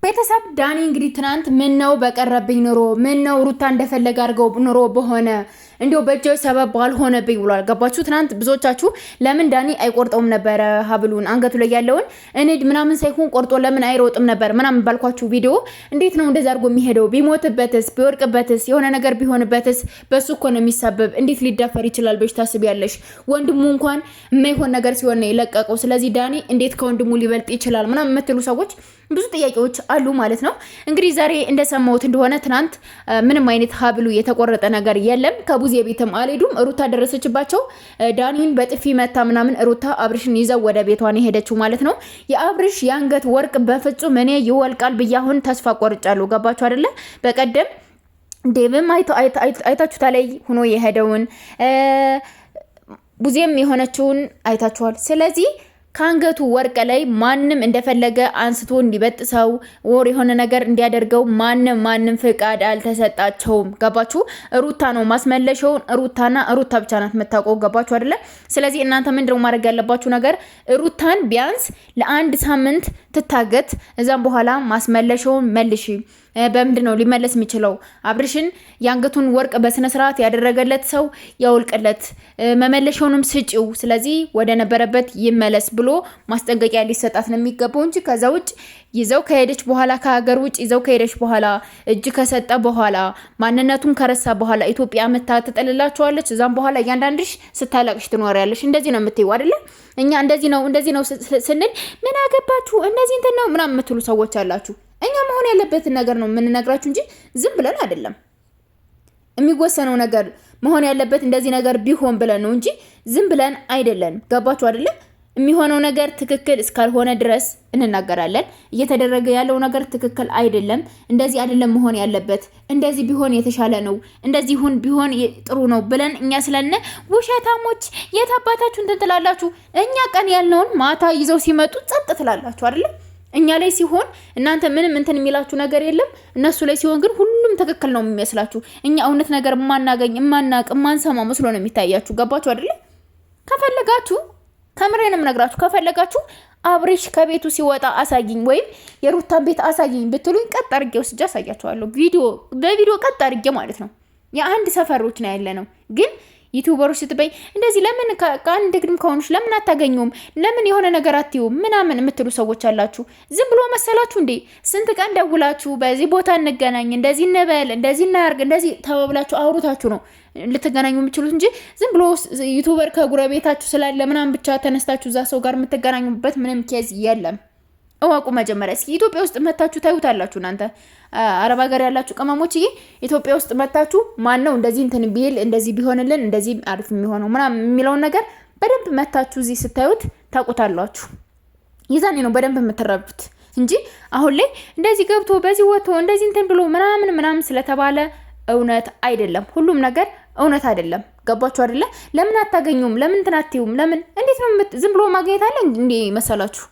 ቤተሰብ ዳኒ እንግዲህ ትናንት ምን ነው በቀረብኝ ኑሮ ምን ነው ሩታ እንደፈለገ አድርገው ኑሮ በሆነ እንዲው በእጆ ሰበብ ባልሆነብኝ ብሏል። ገባችሁ? ትናንት ብዙዎቻችሁ ለምን ዳኒ አይቆርጠውም ነበር ሀብሉን አንገቱ ላይ ያለውን እንድ ምናምን ሳይሆን ቆርጦ ለምን አይሮጥም ነበር ምናምን ባልኳችሁ ቪዲዮ እንዴት ነው እንደዛ አድርጎ የሚሄደው? ቢሞትበትስ ቢወርቅበትስ የሆነ ነገር ቢሆንበትስ? በሱ እኮ ነው የሚሳበብ። እንዴት ሊዳፈር ይችላል ብለሽ ታስቢያለሽ? ወንድሙ እንኳን የማይሆን ነገር ሲሆን ነው የለቀቀው። ስለዚህ ዳኒ እንዴት ከወንድሙ ሊበልጥ ይችላል ምናምን የምትሉ ሰዎች ብዙ ጥያቄዎች አሉ ማለት ነው። እንግዲህ ዛሬ እንደሰማሁት እንደሆነ ትናንት ምንም አይነት ሀብሉ የተቆረጠ ነገር የለም። ከቡዜ ቤትም አልሄዱም። ሩታ ደረሰችባቸው። ዳኒን በጥፊ መታ ምናምን ሩታ አብርሽን ይዘው ወደ ቤቷን ሄደችው ማለት ነው። የአብርሽ የአንገት ወርቅ በፍጹም እኔ ይወልቃል ብዬ አሁን ተስፋ ቆርጫለሁ። ገባችሁ አይደለ? በቀደም ዴቭም አይታችሁታ ላይ ሆኖ የሄደውን ቡዜም የሆነችውን አይታችኋል። ስለዚህ ከአንገቱ ወርቅ ላይ ማንም እንደፈለገ አንስቶ እንዲበጥሰው ወር የሆነ ነገር እንዲያደርገው ማንም ፍቃድ አልተሰጣቸውም። ገባችሁ? ሩታ ነው ማስመለሻውን ሩታና ሩታ ብቻ ናት የምታውቀው። ገባችሁ አይደለ? ስለዚህ እናንተ ምንድነው ማድረግ ያለባችሁ ነገር ሩታን ቢያንስ ለአንድ ሳምንት ትታገት፣ እዛም በኋላ ማስመለሻውን መልሺ። በምንድነው ሊመለስ የሚችለው? አብርሽን የአንገቱን ወርቅ በስነ ስርዓት ያደረገለት ሰው ያውልቅለት፣ መመለሻውንም ስጪው። ስለዚህ ወደ ነበረበት ይመለስ ብሎ ማስጠንቀቂያ ሊሰጣት ነው የሚገባው እንጂ ከዛ ውጭ ይዘው ከሄደች በኋላ ከሀገር ውጭ ይዘው ከሄደች በኋላ እጅ ከሰጠ በኋላ ማንነቱን ከረሳ በኋላ ኢትዮጵያ መታ ትጠልላቸዋለች። እዛም በኋላ እያንዳንድሽ ስታላቅሽ ትኖሪያለሽ። እንደዚህ ነው የምትይው አይደለ? እኛ እንደዚህ ነው ስንል ምን አገባችሁ እንደዚህ እንትን ነው ምናምን የምትሉ ሰዎች አላችሁ። እኛ መሆን ያለበትን ነገር ነው የምንነግራችሁ እንጂ ዝም ብለን አይደለም። የሚወሰነው ነገር መሆን ያለበት እንደዚህ ነገር ቢሆን ብለን ነው እንጂ ዝም ብለን አይደለም። ገባችሁ አይደለ? የሚሆነው ነገር ትክክል እስካልሆነ ድረስ እንናገራለን። እየተደረገ ያለው ነገር ትክክል አይደለም፣ እንደዚህ አይደለም መሆን ያለበት፣ እንደዚህ ቢሆን የተሻለ ነው፣ እንደዚህ ቢሆን ጥሩ ነው ብለን እኛ ስለነ ውሸታሞች የታባታችሁ እንትን ትላላችሁ። እኛ ቀን ያልነውን ማታ ይዘው ሲመጡ ጸጥ ትላላችሁ አይደለ? እኛ ላይ ሲሆን እናንተ ምንም እንትን የሚላችሁ ነገር የለም። እነሱ ላይ ሲሆን ግን ሁሉም ትክክል ነው የሚመስላችሁ። እኛ እውነት ነገር ማናገኝ ማናቅ ማንሰማ መስሎ ነው የሚታያችሁ። ገባችሁ አይደለ? ከፈለጋችሁ ከምሬንም ነግራችሁ ከፈለጋችሁ አብርሽ ከቤቱ ሲወጣ አሳይኝ ወይም የሩታን ቤት አሳይኝ ብትሉኝ ቀጥ አድርጌ ወስጄ አሳያችኋለሁ። በቪዲዮ ቀጥ አድርጌ ማለት ነው። የአንድ ሰፈሮች ነው ያለ ነው ግን ዩቲዩበሮች ስትበይ እንደዚህ ለምን ከአንድ ግድም ከሆኑሽ ለምን አታገኙም? ለምን የሆነ ነገር አትዩም? ምናምን የምትሉ ሰዎች አላችሁ። ዝም ብሎ መሰላችሁ እንዴ? ስንት ቀን ደውላችሁ በዚህ ቦታ እንገናኝ፣ እንደዚህ እንበል፣ እንደዚህ እናርግ፣ እንደዚህ ተባብላችሁ አውሩታችሁ ነው ልትገናኙ የምትችሉት እንጂ ዝም ብሎ ዩቲዩበር ከጉረቤታችሁ ስላለ ምናምን ብቻ ተነስታችሁ እዛ ሰው ጋር የምትገናኙበት ምንም ኬዝ የለም። እዋቁ መጀመሪያ። እስኪ ኢትዮጵያ ውስጥ መታችሁ ታዩታላችሁ። እናንተ አረብ ሀገር ያላችሁ ቀማሞችዬ ኢትዮጵያ ውስጥ መታችሁ ማን ነው እንደዚህ እንትን ቢል እንደዚህ ቢሆንልን እንደዚህ አሪፍ የሚሆነው ምናምን የሚለውን ነገር በደንብ መታችሁ እዚህ ስታዩት ታውቁታላችሁ። ይዛኔ ነው በደንብ የምትረዱት እንጂ አሁን ላይ እንደዚህ ገብቶ በዚህ ወጥቶ እንደዚህ እንትን ብሎ ምናምን ስለተባለ እውነት አይደለም። ሁሉም ነገር እውነት አይደለም። ገባችሁ አይደለ? ለምን አታገኙም? ለምን እንትን አትዩም? ለምን እንዴት ነው ዝም ብሎ ማግኘት አለ እንዴ መሰላችሁ?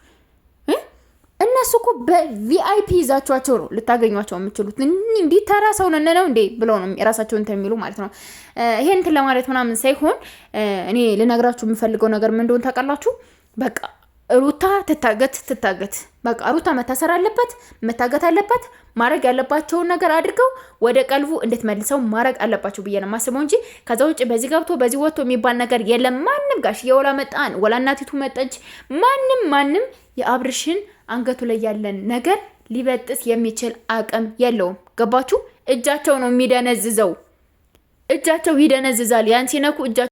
እነሱ እኮ በቪአይፒ ይዛቸዋቸው ነው ልታገኟቸው የምትችሉት። እንዲህ ተራ ሰው ነን ነው እንዴ ብለው ነው የራሳቸውን እንትን የሚሉ ማለት ነው። ይሄን እንትን ለማለት ምናምን ሳይሆን እኔ ልነግራችሁ የምፈልገው ነገር ምን እንደሆነ ታውቃላችሁ? በቃ ሩታ ትታገት። በቃ ሩታ መታሰር አለበት፣ መታገት አለበት። ማድረግ ያለባቸውን ነገር አድርገው ወደ ቀልቡ እንድትመልሰው ማድረግ አለባቸው ብዬ ነው የማስበው እንጂ ከዛ ውጭ በዚህ ገብቶ በዚህ ወጥቶ የሚባል ነገር የለም። ማንም ጋሽ የወላ መጣን ወላ እናቲቱ መጠች ማንም የአብርሽን አንገቱ ላይ ያለን ነገር ሊበጥስ የሚችል አቅም የለውም። ገባችሁ? እጃቸው ነው የሚደነዝዘው። እጃቸው ይደነዝዛል። ያን ሲነኩ እጃቸው